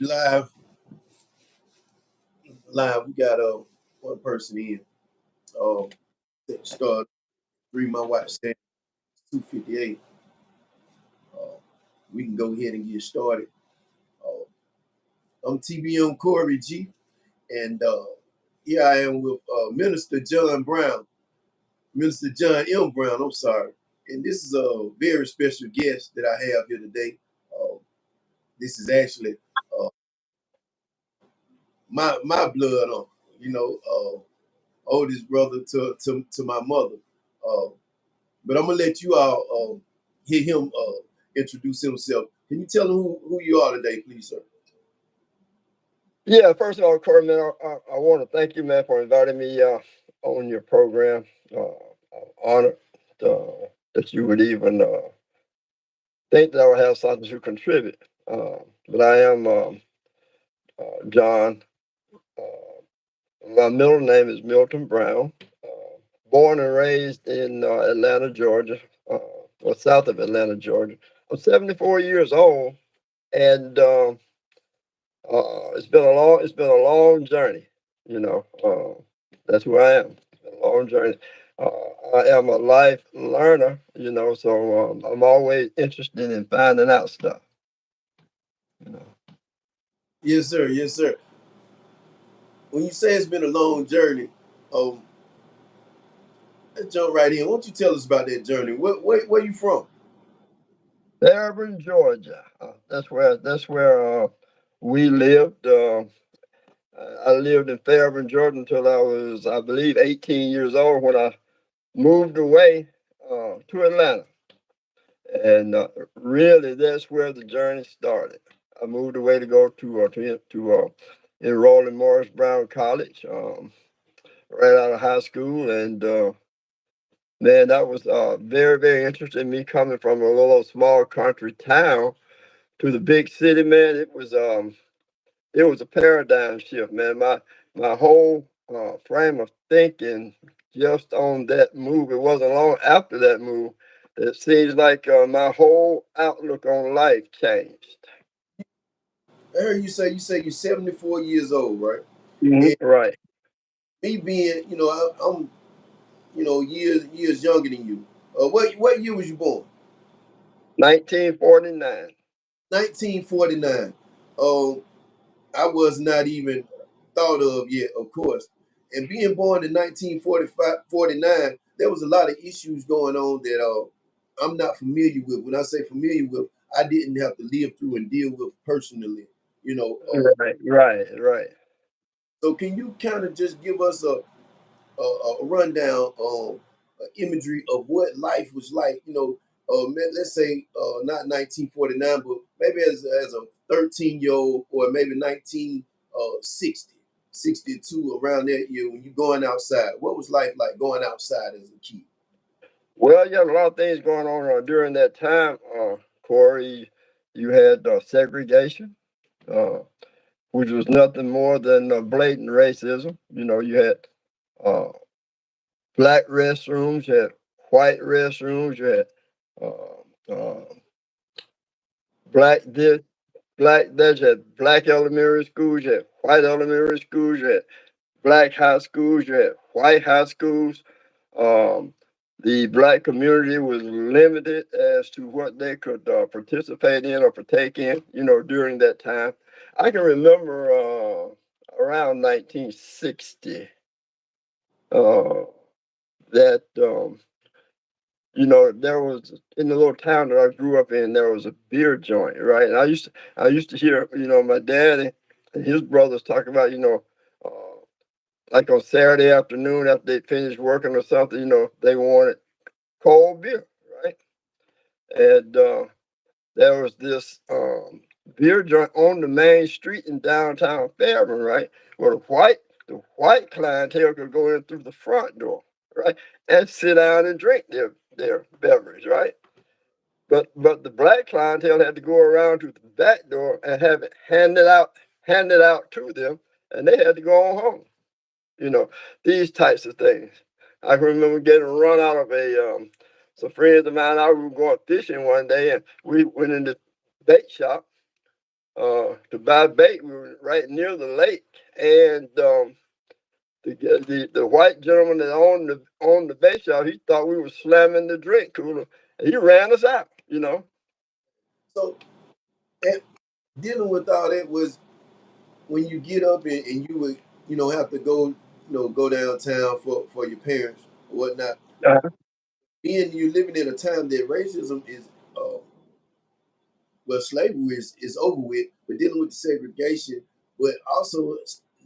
Live, live. We got one person in. Um, start three. My wife said 2:58. Uh, we can go ahead and get started. Uh, I'm TBM CoreyG, and here I am with Minister John Brown, Minister John M. Brown. I'm sorry, and this is a very special guest that I have here today. Uh, this is actually uh, my blood uncle. Oldest brother to my mother. Uh, but I'm gonna let you all hear him introduce himself. Can you tell him who you are today, please, sir? Yeah, first of all, Corey, man, I want to thank you, man, for inviting me on your program. I'm honored that you would even think that I would have something to contribute. But I am John. My middle name is Milton Brown. Born and raised in Atlanta, Georgia, or south of Atlanta, Georgia. I'm 74 years old, and it's been a long journey. You know, that's who I am. It's been a long journey. I am a life learner. So I'm always interested in finding out stuff. You know. Yes, sir. Yes, sir. When you say it's been a long journey, um, let's jump right in. Why don't you tell us about that journey? Where you from? Fairburn, Georgia. That's where we lived. I lived in Fairburn, Georgia until I was, I believe, 18 years old when I moved away to Atlanta. And really, that's where the journey started. I moved away to go to enroll in Morris Brown College right out of high school, and man, that was very very interesting. Me coming from a little small country town to the big city, man, it was a paradigm shift, man. My whole frame of thinking just on that move. It wasn't long after that move. It seems like my whole outlook on life changed. I heard you say you're 74 years old, right? Mhm. And Right. me being, I'm years younger than you. What year was you born? 1949. 1949. Um, I was not even thought of yet, of course. And being born in 1945, 49, there was a lot of issues going on that I'm not familiar with. When I say familiar with, I didn't have to live through and deal with personally. You know, Right. Right. Right. so can you kind of just give us a rundown on imagery of what life was like? Let's say not 1949, but maybe as a 13-year old or maybe 1960, 62 around that year when you're going outside. What was life like going outside as a kid? Well, you had a lot of things going on during that time, Corey. You had segregation, uh, which was nothing more than blatant racism. You had uh, black restrooms, you had white restrooms, you had uh, uh, black this, black that, you had black elementary schools, you had white elementary schools, you had black high schools, you had white high schools. Um, the black community was limited as to what they could participate in or partake in, during that time. I can remember around 1960 uh, that there was in the little town that I grew up in, there was a beer joint, right? And I used to hear, my dad and his brothers talk about, like on Saturday afternoon after they finished working or something, they wanted cold beer, right? And there was this beer joint on the main street in downtown Fairburn, right? Where the white clientele could go in through the front door, right, and sit down and drink their beverage, right? But the black clientele had to go around to the back door and have it handed out to them, and they had to go on home. You know, these types of things. I can remember getting run out of some friends of mine. I were going fishing one day, and we went in the bait shop, to buy bait. We were right near the lake, and the white gentleman that owned the bait shop, he thought we were slamming the drink cooler, and he ran us out. So, and dealing with all that was when you get up and you would, have to go, go downtown for your parents or whatnot. Uh-huh. Being you living in a time that racism is, well, slavery is over with, but dealing with the segregation, but also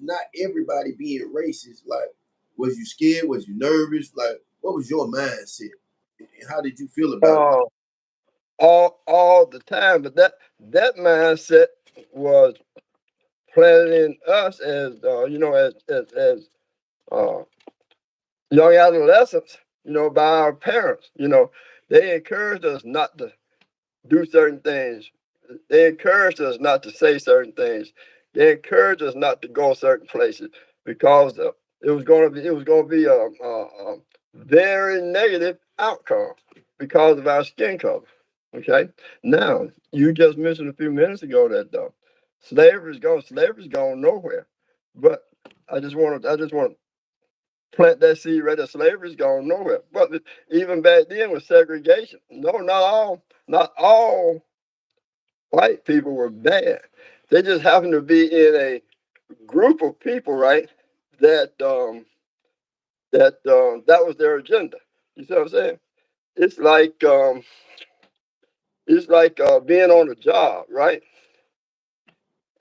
not everybody being racist. Like, was you scared? Was you nervous? Like, what was your mindset? And how did you feel about it? Uh, all the time, but that mindset was planted in us as as uh, young adolescents, by our parents. They encouraged us not to do certain things. They encouraged us not to say certain things. They encouraged us not to go certain places because it was going to be a very negative outcome because of our skin color. Okay. Now you just mentioned a few minutes ago that slavery's gone nowhere. But I just want to plant that seed right there. Slavery's gone nowhere. But even back then with segregation, no, not all white people were bad. They just happened to be in a group of people, right? That that was their agenda. You see what I'm saying? It's like um, it's like being on a job, right?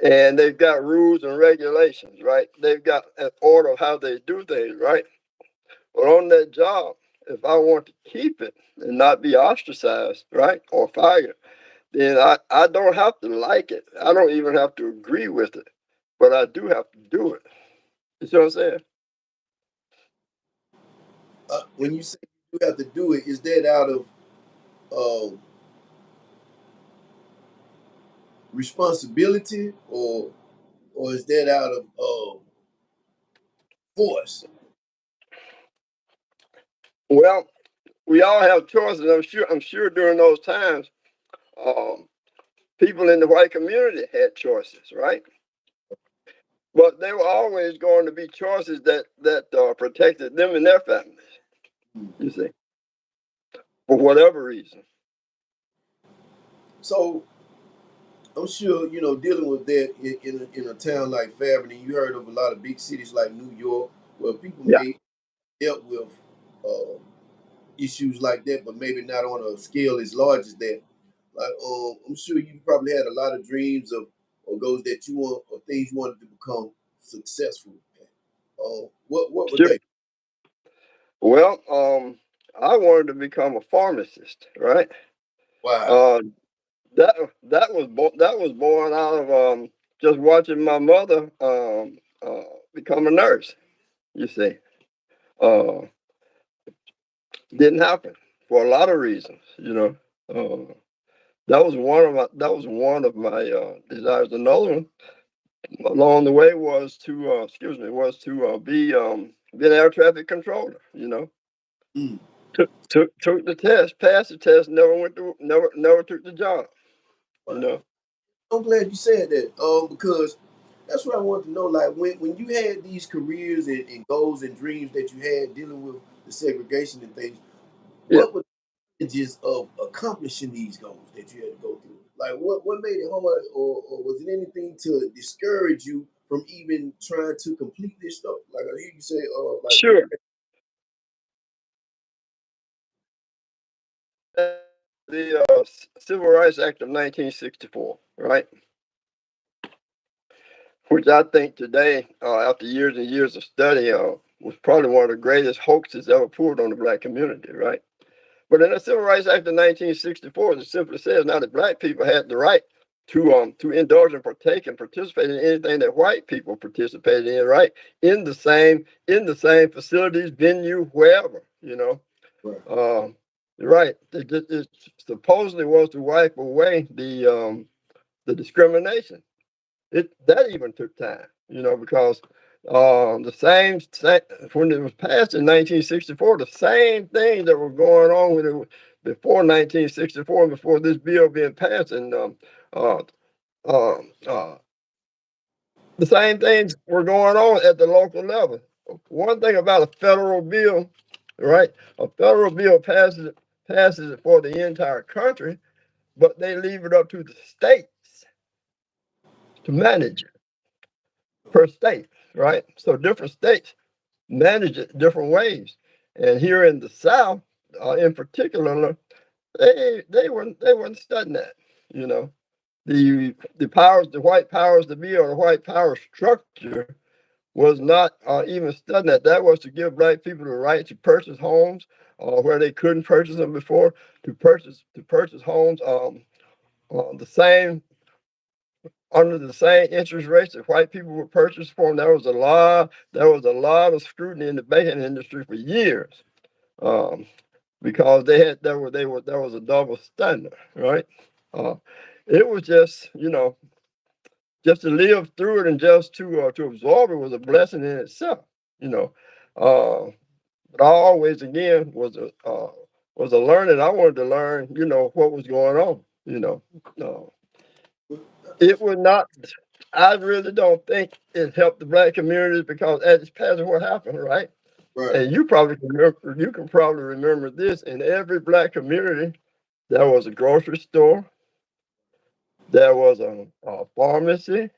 And they've got rules and regulations, right? They've got an order of how they do things, right? But on that job, if I want to keep it and not be ostracized, right, or fired, then I don't have to like it. I don't even have to agree with it, but I do have to do it. You see what I'm saying? When you say you have to do it, is that out of uh, responsibility or is that out of force? Well, we all have choices. I'm sure during those times, um, people in the white community had choices, right? But they were always going to be choices that protected them and their families. You see, for whatever reason. So I'm sure dealing with that in a town like Fairburn, and you heard of a lot of big cities like New York, where people Yeah, may dealt with uh, issues like that, but maybe not on a scale as large as that. Like, I'm sure you probably had a lot of dreams of or goals that you want or things you wanted to become successful at. What were sure. they? Well, I wanted to become a pharmacist, right? Wow. Uh, that was born out of just watching my mother become a nurse. You see, uh, didn't happen for a lot of reasons. That was one of my desires. Another one along the way was to be an air traffic controller. Mm. Took the test, passed the test, never took the job. You Wow. know. I'm glad you said that. Because that's what I want to know. Like when you had these careers and goals and dreams that you had dealing with the segregation and things, Yeah. what were the challenges of accomplishing these goals that you had to go through? Like what made it hard, or was it anything to discourage you from even trying to complete this stuff? Like I hear you say, like Sure. The Civil Rights Act of 1964, right? Which I think today, after years and years of study, was probably one of the greatest hoaxes ever pulled on the black community, right? But in the Civil Rights Act of 1964, it simply says now that black people had the right to indulge and partake and participate in anything that white people participated in, right? In the same facilities, venue, wherever, right, Um, right. It supposedly was to wipe away the discrimination. That even took time, because the same when it was passed in 1964, the same things that were going on before 1964 and before this bill being passed in the same things were going on at the local level. One thing about a federal bill, right? A federal bill passes it for the entire country, but they leave it up to the states to manage it per state, right? So different states manage it different ways. And here in the South, in particular, they weren't studying that. You know, the white powers to be, or the white power structure was not even studying that. That was to give black people the right to purchase homes where they couldn't purchase them before, to purchase homes the same under the same interest rates that white people would purchase for them. There was a lot of scrutiny in the banking industry for years, um, because there was a double standard, right? Uh, it was just to live through it, and just to absorb it was a blessing in itself, you know. Uh, but I always again was a learning. I wanted to learn, what was going on, Uh, it would not. I really don't think it helped the black communities, because as past what happened, right? Right. And you can probably remember this. In every black community, there was a grocery store, there was a pharmacy,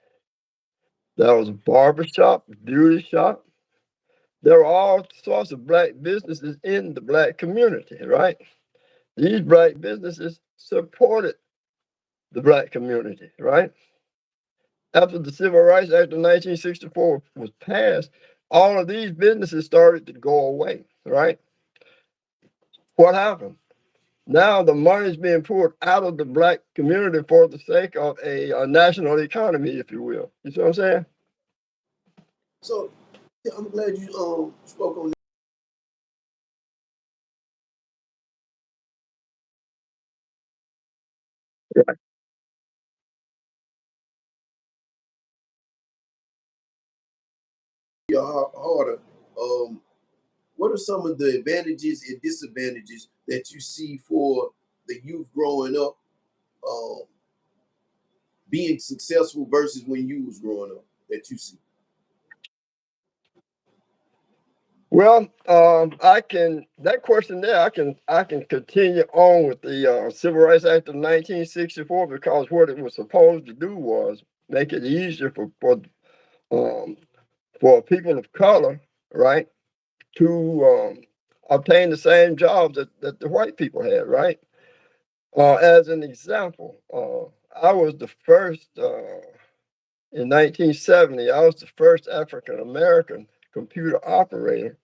there was a barber shop, beauty shop. There were all sorts of black businesses in the black community, right? These black businesses supported the black community, right? After the Civil Rights Act of 1964 was passed, all of these businesses started to go away, right? What happened? Now the money is being poured out of the black community for the sake of a national economy, if you will. You see what I'm saying? So yeah, I'm glad you spoke on Right. harder. Um, what are some of the advantages and disadvantages that you see for the youth growing up, um, being successful versus when you was growing up that you see? Well, I can that question there. I can continue on with the Civil Rights Act of 1964, because what it was supposed to do was make it easier um, for people of color, right, to obtain the same jobs that the white people had, right? As an example, I was the first in 1970. I was the first African American computer operator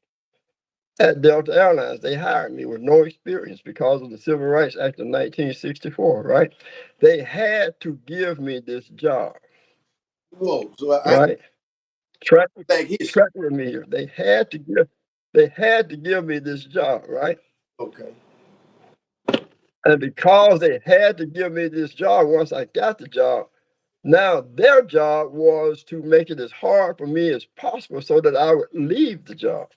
at Delta Airlines. They hired me with no experience because of the Civil Rights Act of 1964, right? They had to give me this job, Whoa, so I right? Track, black history. track with me here. They had to give me this job, right? Okay. And because they had to give me this job, once I got the job, now their job was to make it as hard for me as possible so that I would leave the job.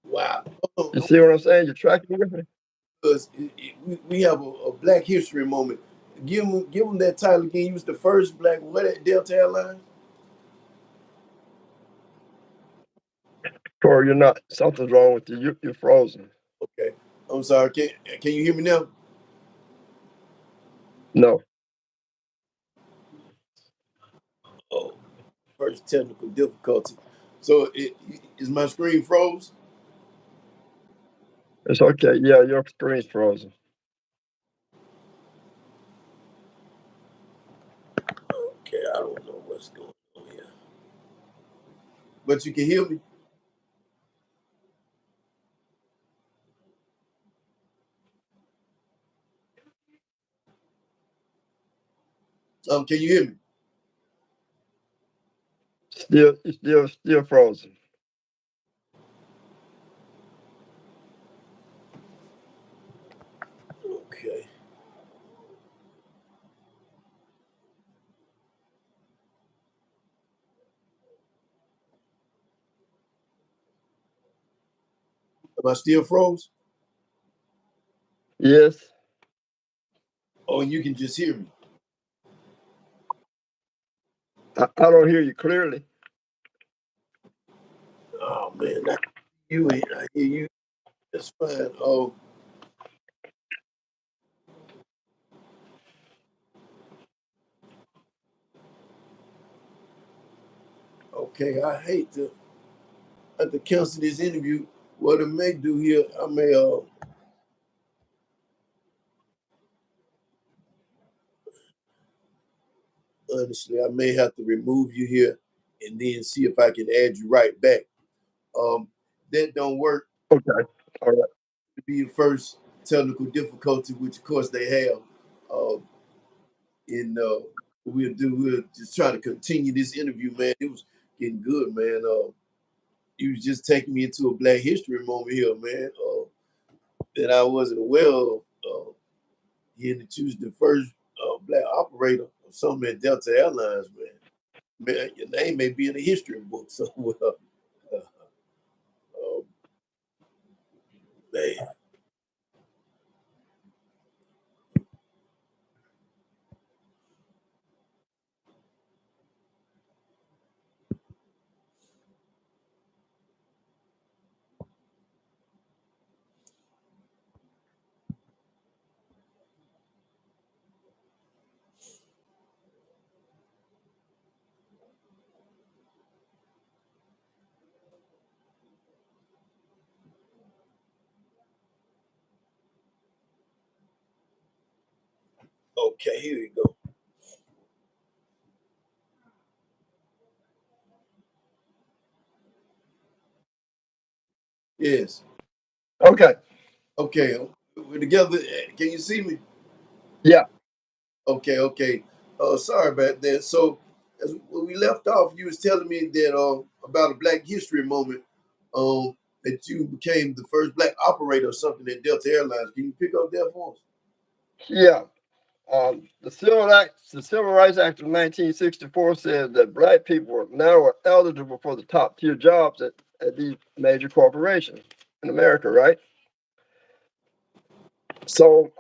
Wow. You see what I'm saying? You're tracking with me? Because we have a Black History moment. Give him that title again. You was the first black what at Delta Airlines? Corey, you're not, something's wrong with you. You're frozen. Okay. I'm sorry. Can you hear me now? No, Oh, first technical difficulty. So is my screen froze? it's okay. Yeah, your screen's frozen. Okay, I don't know what's going on here. But you can hear me. Can you hear me? Still frozen. Okay. Am I still froze? Yes. Oh, and you can just hear me. I don't hear you clearly. Oh man, I hear you. That's fine. Oh, okay. I hate to have to cancel this interview. What I may do here, I may honestly, I may have to remove you here and then see if I can add you right back. Um, that don't work Okay. All right. to be the first technical difficulty, which of course they have. Um, and we'll just try to continue this interview, man. It was getting good, man. You was just taking me into a Black History moment here, man. That I wasn't aware of. Hearing that you was the first Black operator or something at Delta Airlines, man. Man, your name may be in the history book somewhere. Uh, man. Okay, here we go. Yes. Okay. Okay. We're together. Can you see me? Yeah. Okay, okay. Sorry about that. So, as when we left off, you was telling me that about a Black History moment, that you became the first Black operator or something at Delta Airlines. Can you pick up that for us? Yeah. The Civil Rights Act of 1964 said that black people now are eligible for the top tier jobs at these major corporations in America, right? So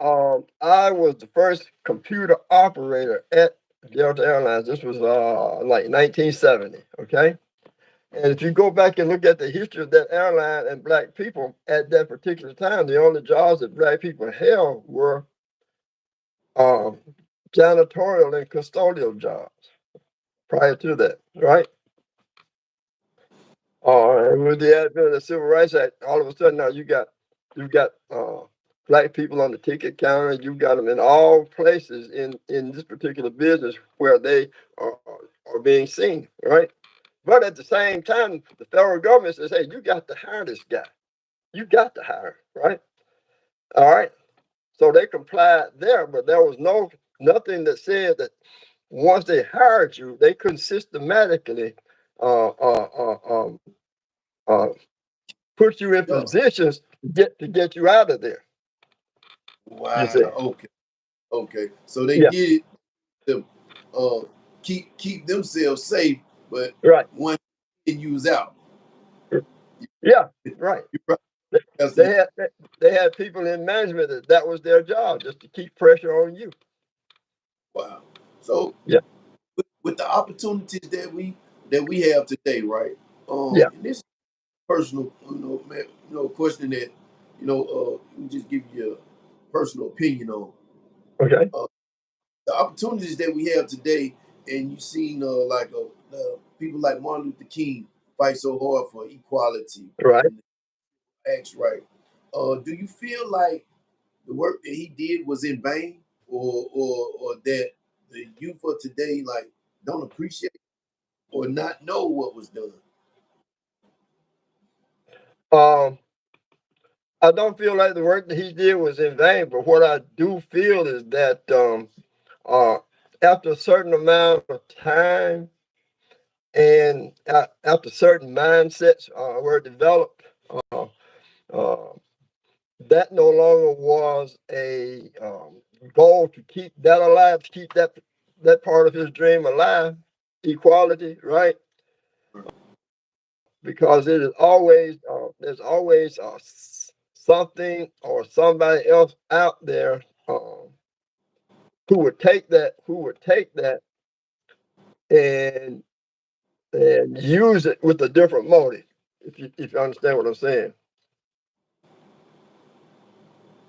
I was the first computer operator at Delta Airlines. This was like 1970. Okay. And if you go back and look at the history of that airline and black people at that particular time, the only jobs that black people held were um, janitorial and custodial jobs prior to that, right? And with the advent of the Civil Rights Act, all of a sudden now you got black people on the ticket counter. You got them in all places in this particular business where they are being seen, right? But at the same time, the federal government says, "Hey, you got to hire this guy. You got to hire him, right?" All right. So they complied there, but there was nothing that said that once they hired you, they couldn't systematically uh, uh, uh, um, uh, put you in Yeah. positions to get you out of there. You Wow. see? Okay. Okay. So they Yeah. did it to uh, keep themselves safe, but Right. once you was out, Yeah. Right. you probably They that's they had they had people in management that was their job, just to keep pressure on you. wow. So Yeah. with the opportunities that we have today, right? Yeah. And this personal, man, question that, let me just give you a personal opinion on Okay. uh, the opportunities that we have today. And you've seen like people like Martin Luther King fight so hard for equality Right. and acts right. Do you feel like the work that he did was in vain, or that the youth of today like don't appreciate or not know what was done? Um, I don't feel like the work that he did was in vain, but what I do feel is that uh, after a certain amount of time and after certain mindsets were developed, uh, uh, that no longer was a goal to keep that alive, to keep that part of his dream alive, equality, right? Because it is always there's always something or somebody else out there who would take that and use it with a different motive. If you understand what I'm saying.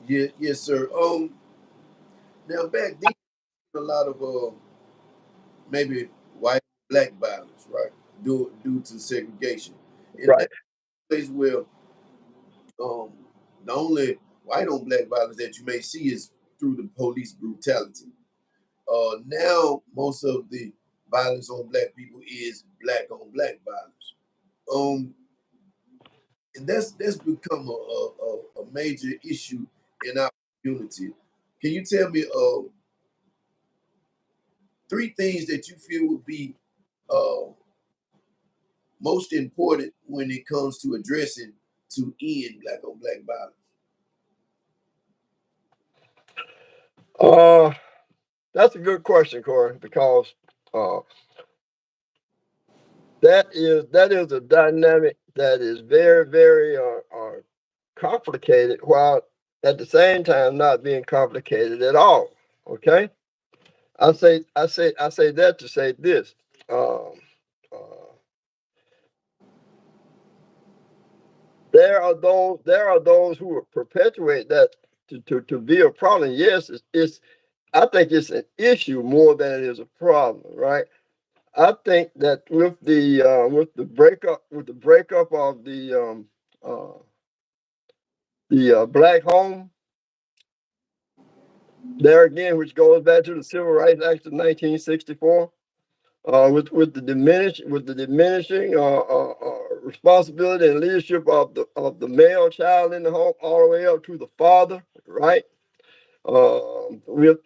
Yeah, yes, sir. Now back then, a lot of maybe white black violence, right? Due to segregation, and Right. that place where um the only white on black violence that you may see is through the police brutality. Now most of the violence on black people is black on black violence. Um, and that's become a major issue in our community. Can you tell me three things that you feel would be uh, most important when it comes to addressing to end black on black violence? Uh, that's a good question, Corey, because uh, that is a dynamic that is very, very complicated, while at the same time not being complicated at all. Okay, I say that to say this. Um, uh, there are those who will perpetuate that to be a problem. Yes, it's I think it's an issue more than it is a problem, right? I think that with the breakup of uh, the black home, there again, which goes back to the Civil Rights Act of 1964, with the diminishing responsibility and leadership of the male child in the home, all the way up to the father, right? With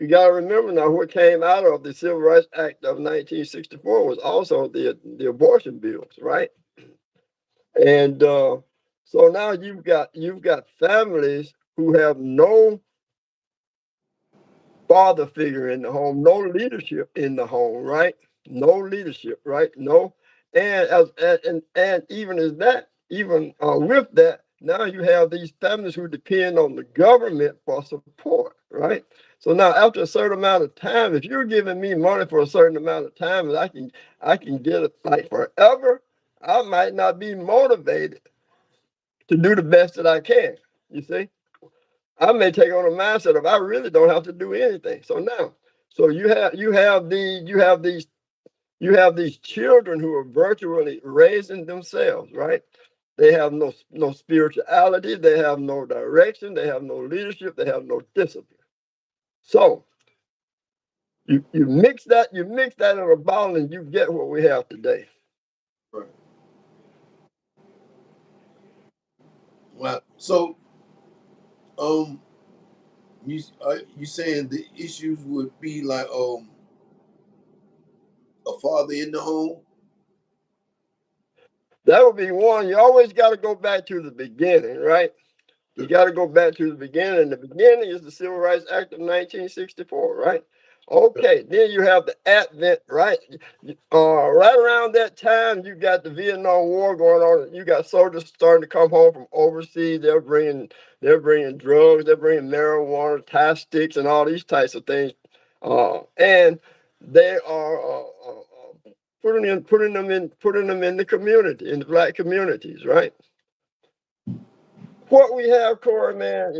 You got to remember now, what came out of the Civil Rights Act of 1964 was also the abortion bills, right? And so now you've got families who have no father figure in the home, no leadership in the home, right? No leadership, right? No, and even as that, even with that, now you have these families who depend on the government for support, right? So now, after a certain amount of time, if you're giving me money for a certain amount of time, and I can get it like forever, I might not be motivated to do the best that I can. You see? I may take on a mindset of I really don't have to do anything. So you have these children who are virtually raising themselves, right? They have no spirituality, they have no direction, they have no leadership, they have no discipline. So you mix that in a bottle and you get what we have today. Right. Wow. So um, you saying the issues would be like a father in the home? That would be one. You always got to go back to the beginning, right? You got to go back to the beginning. The beginning is the Civil Rights Act of 1964, right? Okay, then you have the Advent, right? Right around that time, you got the Vietnam War going on. You got soldiers starting to come home from overseas. They're bringing drugs. They're bringing marijuana, tie sticks, and all these types of things. And they are putting them in the community, in the black communities, right? What we have, Corey, man,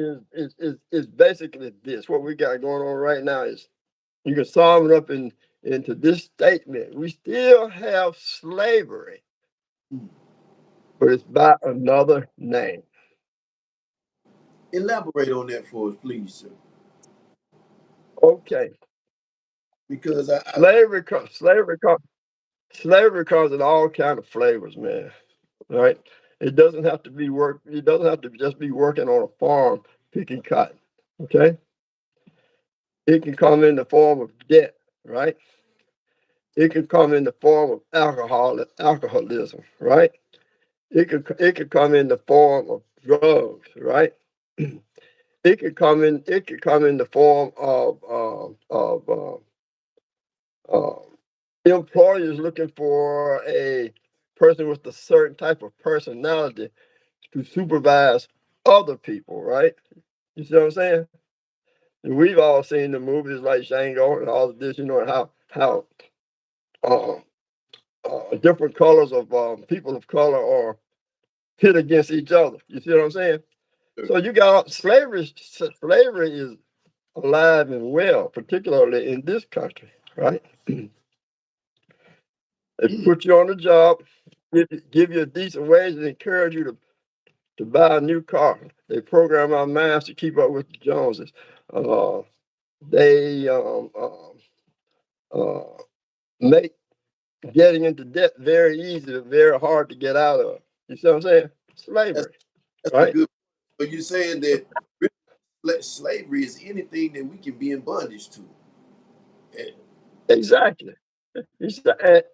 is basically this. What we got going on right now is, you can sum it up into this statement: we still have slavery, Hmm. but it's by another name. Elaborate on that for us, please, sir. Okay, Because slavery comes in all kind of flavors, man. Right? It doesn't have to be work. It doesn't have to just be working on a farm picking cotton. Okay, it can come in the form of debt. Right? It can come in the form of alcoholism, right? It could come in the form of drugs, right? It could come in the form of employers looking for a person with a certain type of personality to supervise other people, right? You see what I'm saying? And we've all seen the movies like Django and all of this, and how uh, different colors of people of color are pit against each other. You see what I'm saying? So you got slavery. Slavery is alive and well, particularly in this country, right? They put you on the job, give you a decent wage, and encourage you to buy a new car. They program our minds to keep up with the Joneses. Uh, they make getting into debt very easy, very hard to get out of. You see what I'm saying? That's Slavery, that's a right? good. But you're saying that slavery is anything that we can be in bondage to. And Exactly. You said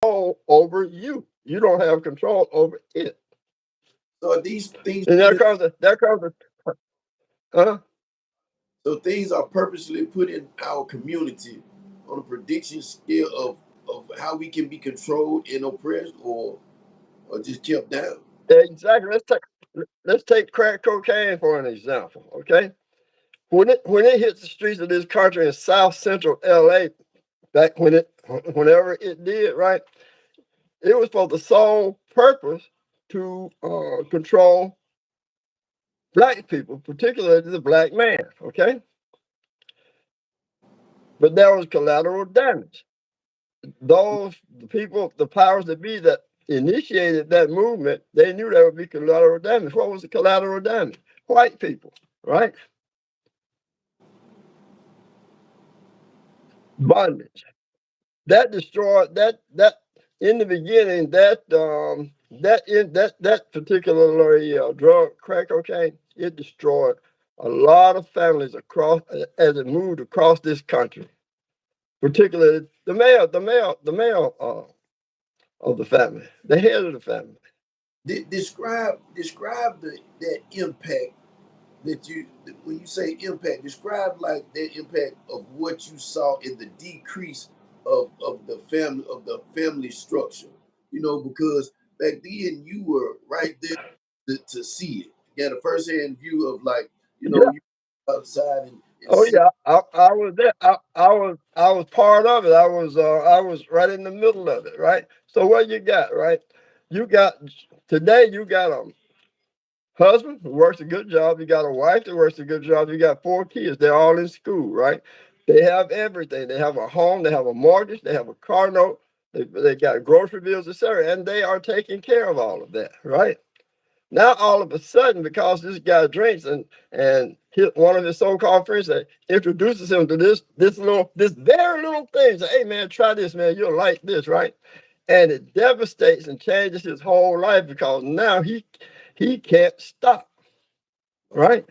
all over you. You don't have control over it. so are these things And put in, there comes a, huh? so things are purposely put in our community on a prediction scale of how we can be controlled and oppressed or just kept down. Exactly. Let's take crack cocaine for an example. Okay, when it hits the streets of this country in South Central LA, back whenever it did, right, it was for the sole purpose to control black people, particularly the black man. Okay, but there was collateral damage. The people, the powers that be that initiated that movement, they knew there would be collateral damage. What was the collateral damage? White people, right? Bondage. That destroyed that in the beginning. That particularly drug, crack cocaine, it destroyed a lot of families across as it moved across this country. Particularly the male of the family, the head of the family. Describe that impact that you when you say impact. Describe like that impact of what you saw in the decrease of the family structure. You know, because back then you were right there to see it. You had a first hand view of like Yeah. you outside and Oh see. yeah. I was there. I was part of it. I was right in the middle of it. Right. So what you got? Right. You got today. You got a husband who works a good job. You got a wife that works a good job. You got 4 kids. They're all in school. Right. They have everything. They have a home. They have a mortgage. They have a car note. They got grocery bills, etc. And they are taking care of all of that. Right. Now all of a sudden, because this guy drinks one of his so-called friends that introduces him to this very little thing, say, "Hey man, try this, man. You'll like this, right?" And it devastates and changes his whole life because now he can't stop, right?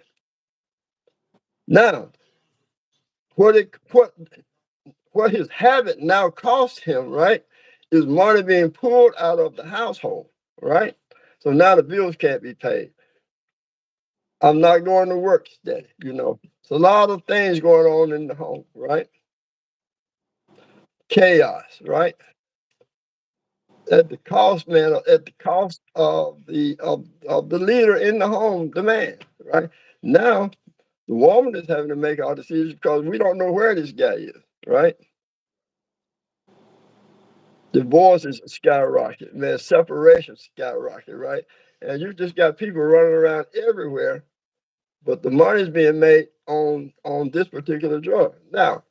Now what it what his habit now costs him, right, is money being pulled out of the household, right? So now the bills can't be paid. I'm not going to work steady, It's a lot of things going on in the home, right? Chaos, right? At the cost, man, at the cost of the leader in the home, the man, right? Now the woman is having to make all decisions because we don't know where this guy is, right? Divorce is skyrocket, man. Separation skyrocket, right? And you just got people running around everywhere, but the money's being made on this particular drug. Now,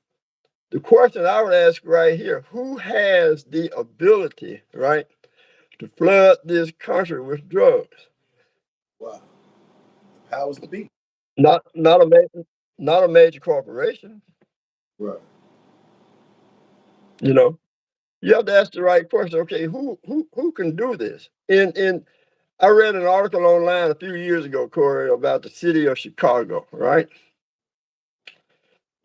the question I would ask right here, who has the ability, right, to flood this country with drugs? Wow, the powers to be. Not a major corporation, Right. you know. You have to ask the right question. Okay, who can do this? In I read an article online a few years ago, Corey, about the city of Chicago, right?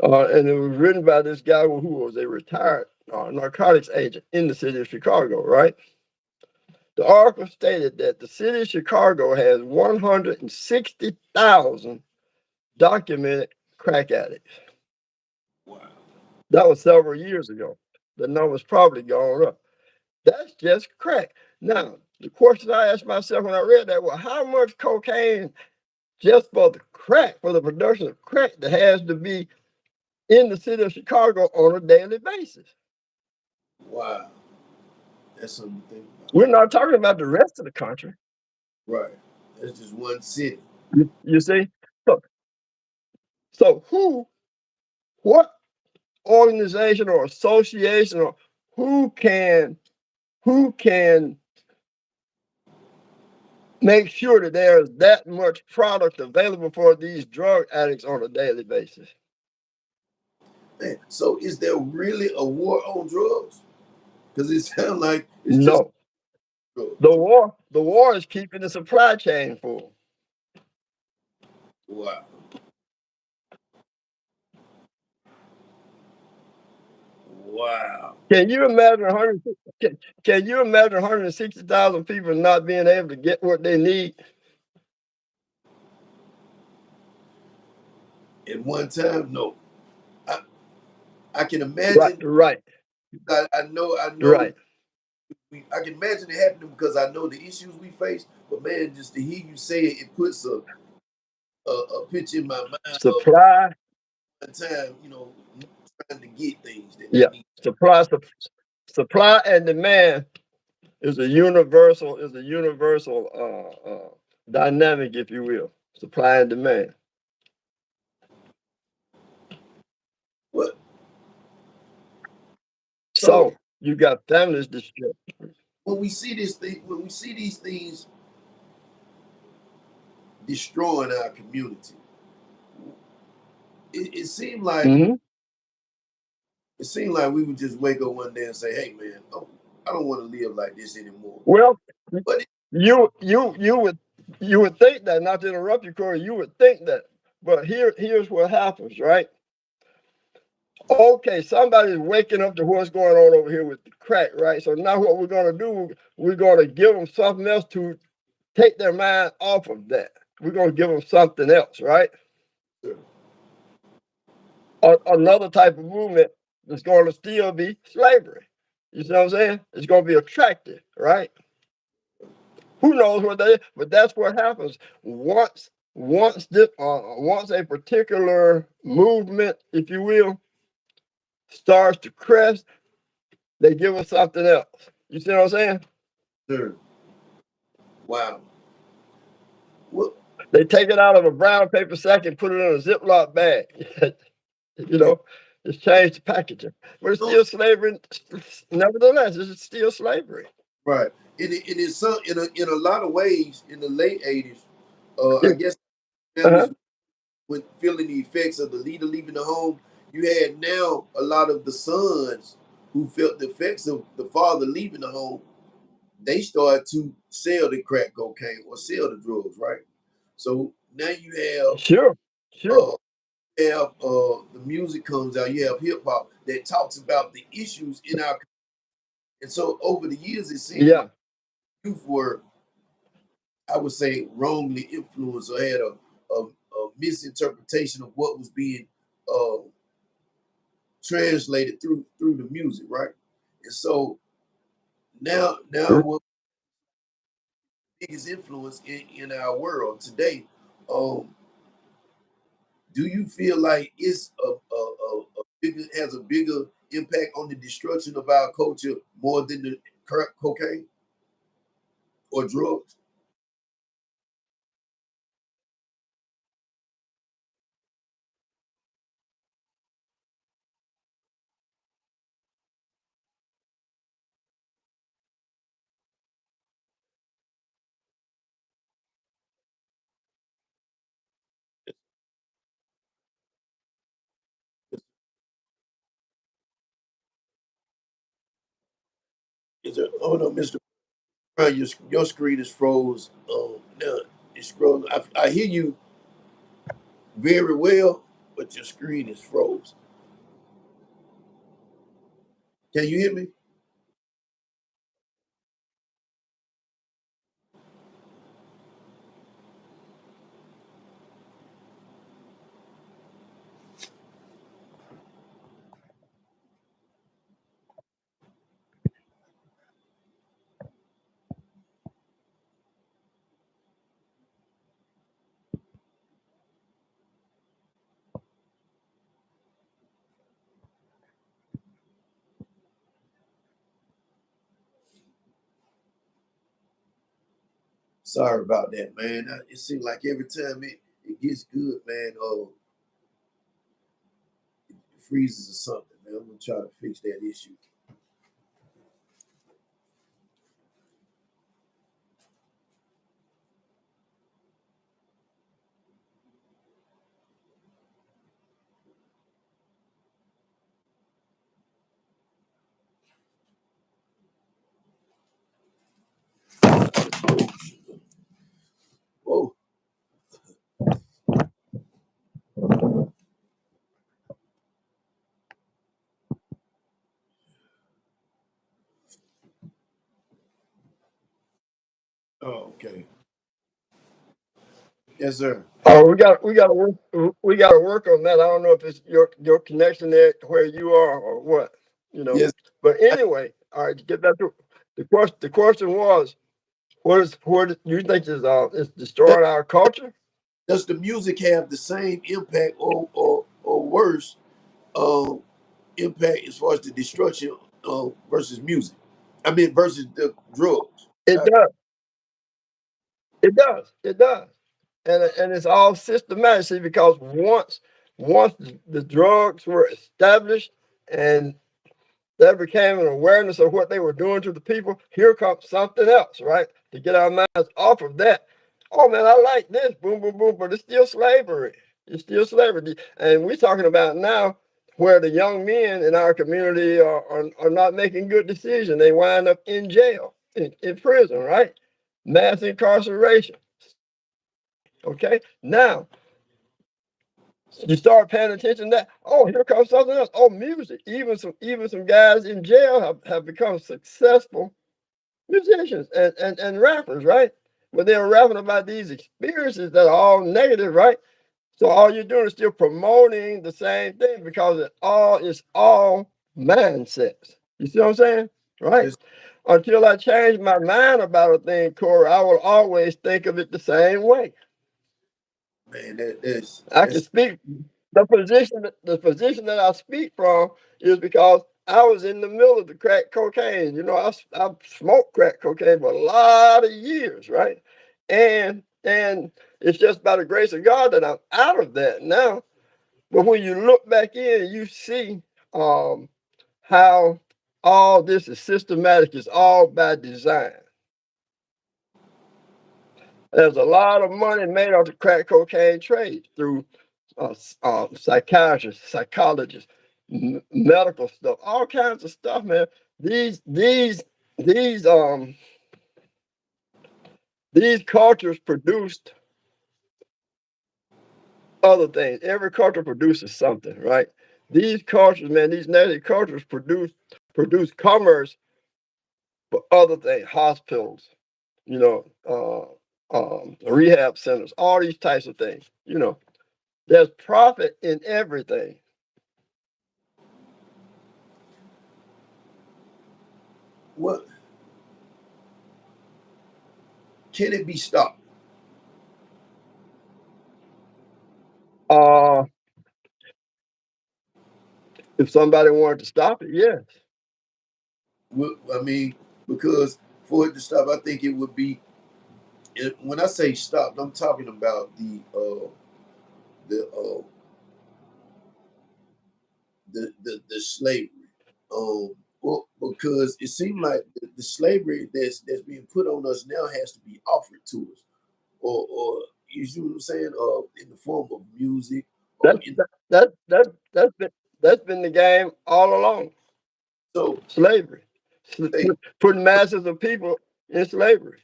And it was written by this guy who was a retired narcotics agent in the city of Chicago, right? The article stated that the city of Chicago has 160,000 documented crack addicts. Wow. That was several years ago. The number's probably gone up. That's just crack. Now, the question I asked myself when I read that, well, how much cocaine just for the crack, for the production of crack that has to be in the city of Chicago on a daily basis? Wow, that's something to think about. We're not talking about the rest of the country. Right, that's just one city. You see? So, so what organization or association or who can who can make sure that there's that much product available for these drug addicts on a daily basis? Man, so is there really a war on drugs? Because it sounds like it's just No. drugs. The war is keeping the supply chain full. Wow, wow. Can you imagine 100, can you imagine 160,000 people not being able to get what they need? At one time, no. I, I can Right, imagine. right, I know. right. I can imagine it happening because I know the issues we face. But man, just to hear you say it, it puts a picture in my mind of Supply, one time, trying to get things that they yeah. need. Supply and demand is a universal dynamic, if you will. Supply and demand. What? So So you got families distressed. when we see this thing, when we see these things destroying our community, it seemed like Hmm. we would just wake up one day and say, "Hey, man, I don't want to live like this anymore." Well, But you would think that, not to interrupt you, Corey, you would think that. But here's what happens, right? Okay, somebody's waking up to what's going on over here with the crack, right? So now what we're gonna do, we're gonna give them something else to take their mind off of that. We're gonna give them something else, right? Another type of movement that's going to still be slavery. You see what I'm saying? It's going to be attractive, right? Who knows what that is? But that's what happens once a particular movement, if you will, starts to crest. They give us something else. You see what I'm saying? sure. Wow. Well, They take it out of a brown paper sack and put it in a Ziploc bag. you yeah, know, just change the packaging, but it's no, still slavery. Nevertheless, it's still slavery. right. And it's some in a lot of ways in the late '80s. I It, guess uh-huh. families when feeling the effects of the leader leaving the home, you had now a lot of the sons who felt the effects of the father leaving the home. They started to sell the crack cocaine or sell the drugs, right? So now Sure, sure. uh, the music comes out. You have hip hop that talks about the issues in our. And so over the years, it seemed like Yeah, youth were, I would say, wrongly influenced or had a misinterpretation of what was being uh, translated through the music, right? And so now what biggest influence in our world today? Um, do you feel like it's a bigger has a bigger impact on the destruction of our culture more than the crack cocaine or drugs? Is it? Oh no, Mister Brown, your screen is froze. No, it's frozen. I hear you very well, but your screen is froze. Can you hear me? Sorry about that, man. It seems like every time it gets good, man, it freezes or something, man. I'm gonna try to fix that issue. Whoa. Oh, okay. Yes, sir. Oh, we got to work on that. I don't know if it's your connection there where you are or what, you know. Yes. But anyway, all right. To get back to the question, the question was, what you think is That, destroying our culture? does the music have the same impact or worse um, impact as far as the destruction versus music? I mean, versus the drugs. It does. It does. It does. And it's all systematic. See, because once the drugs were established and that became an awareness of what they were doing to the people, here comes something else, right? To get our minds off of that. Oh man, I like this, boom, boom, boom, but it's still slavery. It's still slavery. And we're talking about now where the young men in our community are not making good decisions. They wind up in jail, in prison, right? Mass incarceration. Okay. Now you start paying attention to that. Oh, here comes something else. Oh, music. Even some guys in jail have become successful musicians and rappers, right? But they're rapping about these experiences that are all negative, right? So all you're doing is still promoting the same thing because it's all mindsets. You see what I'm saying? Right? Yes, Until I change my mind about a thing, Corey, I will always think of it the same way. man. That's I can that's speak the position that I speak from is because I was in the middle of the crack cocaine. You know, I smoked crack cocaine for a lot of years, right? And it's just by the grace of God that I'm out of that now. But when you look back in, you see um, how all this is systematic. It's all by design. There's a lot of money made off the crack cocaine trade through psychiatrists, psychologists, medical stuff, all kinds of stuff, man. These these these um these cultures produced other things. Every culture produces something, right? These cultures, man, these native cultures produce commerce for other things, hospitals, you know, rehab centers, all these types of things. You know, there's profit in everything. what can it be stopped? Uh, if somebody wanted to stop it, yes. I mean, because for it to stop, I think it would be. When I say stop, I'm talking about the the slavery. Well, because it seemed like the slavery that's being put on us now has to be offered to us, or you see what I'm saying? In the form of music, or That in that that's been the game all along. so Slavery, say putting masses of people in slavery.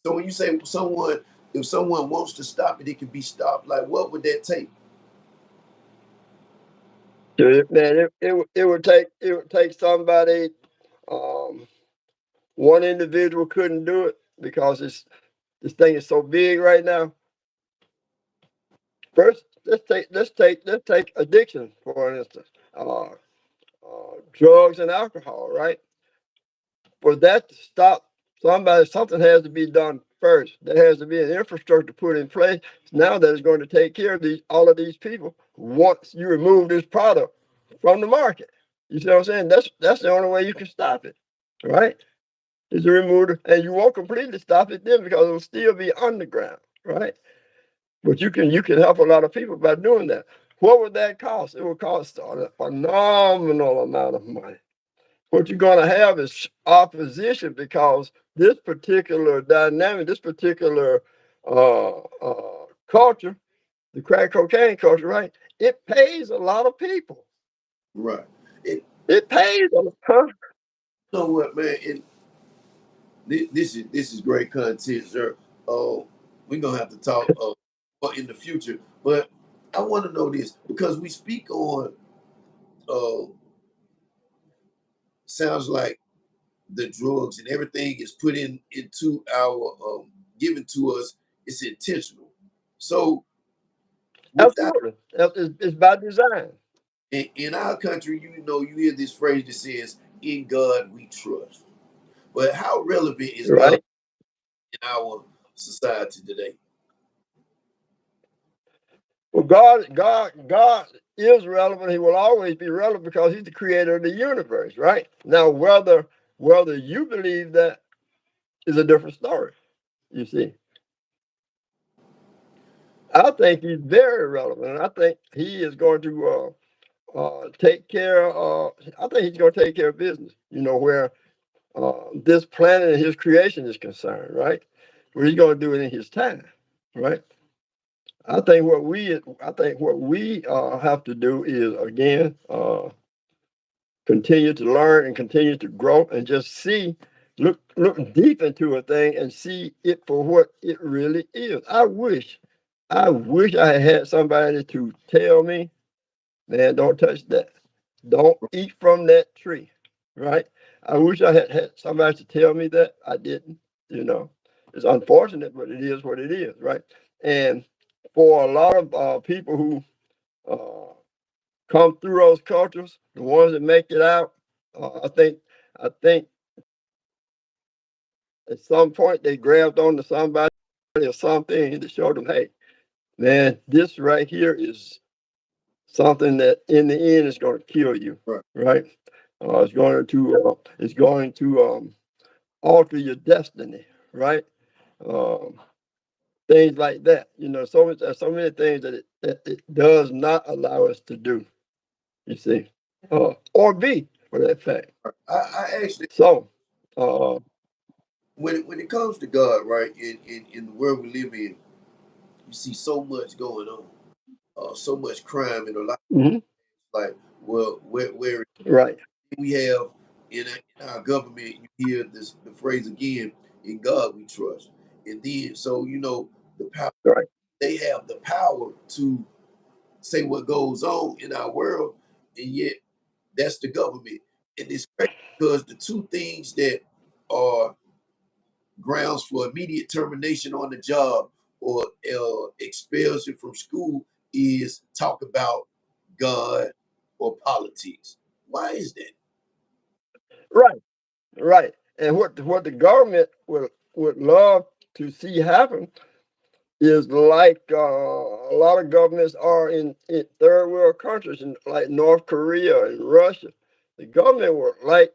so when you say someone, if someone wants to stop it, it can be stopped. Like what would that take? Man, it would take somebody. Um, One individual couldn't do it because this thing is so big right now. First, let's take addiction for instance. Drugs and alcohol, right? For that to stop, something has to be done first. There has to be an infrastructure put in place now that is going to take care of all of these people once you remove this product from the market. You see what I'm saying? That's the only way you can stop it, right? is to remove it, and you won't completely stop it then because it will still be underground, right? But you can help a lot of people by doing that. What would that cost? It would cost a phenomenal amount of money. What you're going to have is opposition because this particular dynamic, this particular culture, the crack cocaine culture, right? It pays a lot of people. Right. It, It pays a huh? you know what, man? This is great content, sir. We're gonna have to talk in the future, but I want to know this because we speak on. Uh, sounds like the drugs and everything is put into our given to us. It's intentional. So without Absolutely. It's by design, in our country, you hear this phrase that says, "In God we trust." But how relevant is God right? in our society today? Well, God is relevant. He will always be relevant because He's the creator of the universe, right? Now, whether you believe that is a different story. You see, I think He's very relevant, and I think He is going to take care. I think He's going to take care of business. Where this planet and His creation is concerned, right? Where He's going to do it in His time, right? I think what we have to do is again continue to learn and continue to grow and just look deep into a thing and see it for what it really is. I wish I had somebody to tell me, man, don't touch that. Don't eat from that tree, right? I wish I had somebody to tell me that. I didn't, you know. It's unfortunate, but it is what it is, right? And for a lot of people who uh, come through those cultures, the ones that make it out, I think at some point they grabbed onto somebody or something to show them, hey, man, this right here is something that in the end is going to kill you, Right. right? It's going to alter your destiny, right? Um, Things like that. There's so many things that it does not allow us to do. You see, or be for that fact. I actually, So, uh, when it comes to God, right, in the world we live in, you see so much going on, so much crime, and a lot mhm, like, well, where right, we have in our government, you hear the phrase again, "In God we trust," and then so the power right, they have the power to say what goes on in our world, and yet that's the government, and it's crazy because the two things that are grounds for immediate termination on the job or expulsion from school is talk about God or politics. Why is that? right, right. And what the government would love to see happen is like a lot of governments are in third world countries, like North Korea and Russia. The government would like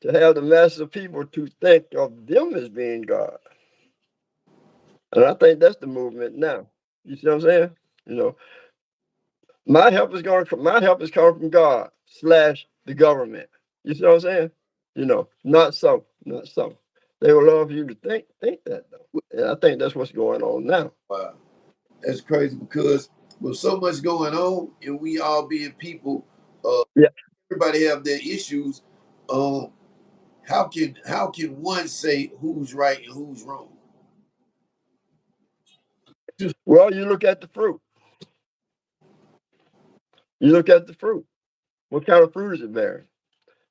to have the masses of people to think of them as being God. And I think that's the movement now. You see what I'm saying? You know, my help is coming from God slash the government. You see what I'm saying? Not so. They would love you to think that though. And I think that's what's going on now. Wow, that's crazy because with so much going on and we all being people, uh, Yeah. everybody have their issues. Um, how can one say who's right and who's wrong? Just Well, you look at the fruit. You look at the fruit. What kind of fruit is it bearing?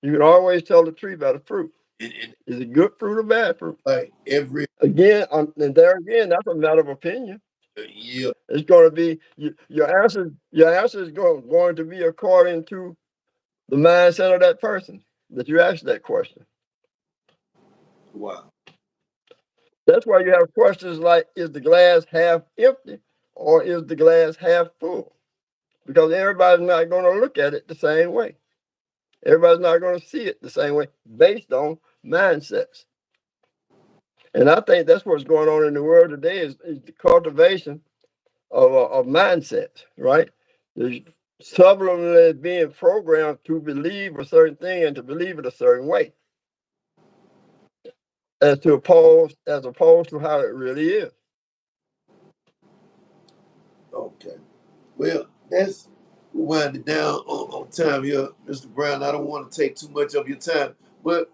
You can always tell the tree by the fruit. and Is it good fruit or bad fruit? like every Again, and there again, that's a matter of opinion. year, It's going to be your answer. Your answer is going to be according to the mindset of that person that you asked that question. wow, That's why you have questions like, is the glass half empty or is the glass half full? Because everybody's not going to look at it the same way. Everybody's not going to see it the same way based on mindsets. And I think that's what's going on in the world today is the cultivation of mindsets, right? There's subliminally being programmed to believe a certain thing and to believe it a certain way, as opposed to how it really is. Okay. Well, that's winding down on time here, Mr. Brown. I don't want to take too much of your time, but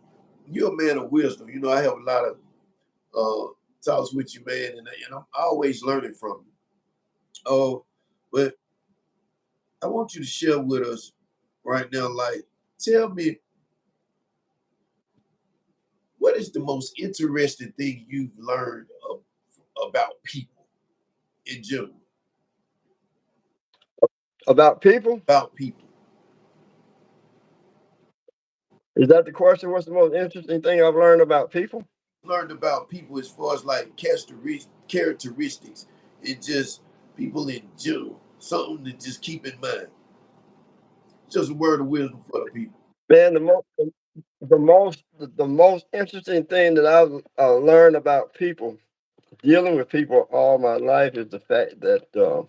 you're a man of wisdom. You know, I have a lot of talks with you, man, and I'm always learning from you. Oh, but I want you to share with us right now, like, tell me, what is the most interesting thing you've learned about people in general? About people? About people. Is that the question? What's the most interesting thing I've learned about people? Learned about people as far as like characteristics and just people in general. Something to just keep in mind. Just a word of wisdom for the people. Man, the most interesting thing that I've learned about people, dealing with people all my life, is the fact that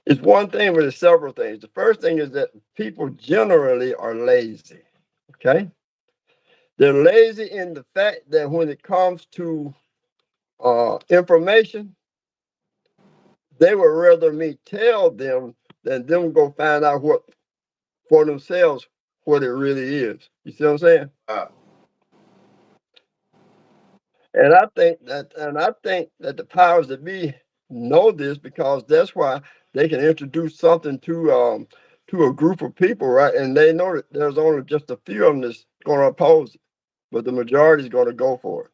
it's one thing, but it's several things. The first thing is that people generally are lazy. Okay, they're lazy in the fact that when it comes to information, they would rather me tell them than them go find out what for themselves what it really is. You see what I'm saying? Wow. And I think that the powers that be know this, because that's why they can introduce something to a group of people, right? And they know that there's only just a few of them that's going to oppose it, but the majority is going to go for it,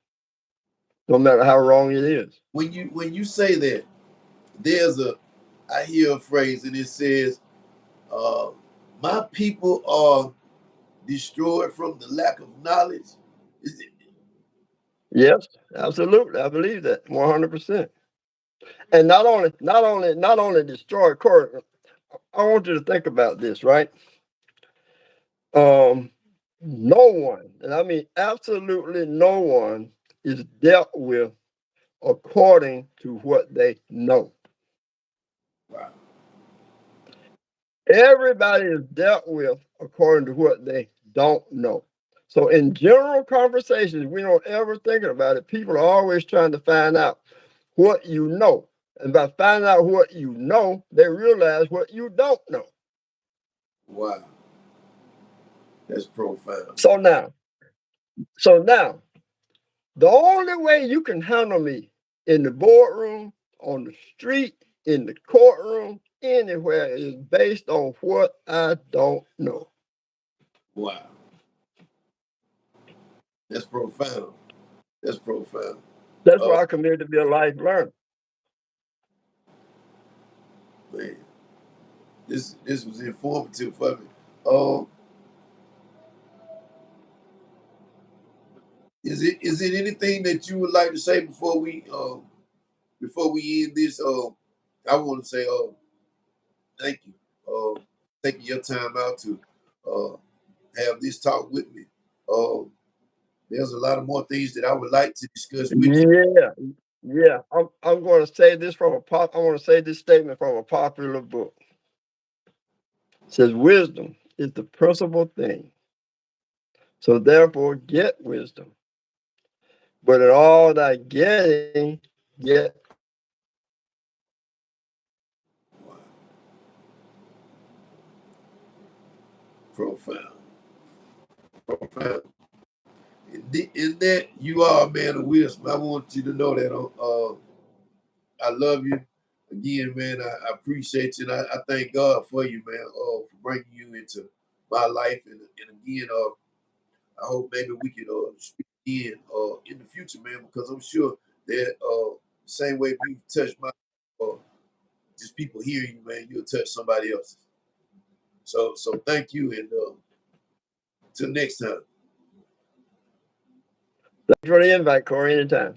no matter how wrong it is. When you say that, there's a I hear a phrase and it says, uh, "My people are destroyed from the lack of knowledge." Is it, Yes, absolutely, I believe that 100%. And not only destroy Corey. I want you to think about this, right? Um, no one, and I mean absolutely no one, is dealt with according to what they know. wow. Everybody is dealt with according to what they don't know. So in general conversations, we don't ever think about it. People are always trying to find out what you know. And by finding out what you know, they realize what you don't know. Wow. That's profound. So now, so now, the only way you can handle me in the boardroom, on the street, in the courtroom, anywhere, is based on what I don't know. Wow. That's profound. That's profound. That's Oh why I committed to be a life learner. man, this was informative for me. Um, is it anything that you would like to say before we end this? I want to say thank you. Taking your time out to uh have this talk with me. Um, there's a lot of more things that I would like to discuss with you. Yeah, yeah. I'm going to say this from a pop. I want to say this statement from a popular book. It says, "Wisdom is the principal thing. So therefore, get wisdom. But in all thy getting, get Wow, profound, profound. In that you are a man of wisdom. I want you to know that. I love you again, man. I appreciate you. And I thank God for you, man, for bringing you into my life. And again, I hope maybe we can speak again in the future, man, because I'm sure that same way you've touched my, uh, just people hearing you, man, you'll touch somebody else. So thank you, and till next time. Thanks for the invite, Corey. Anytime.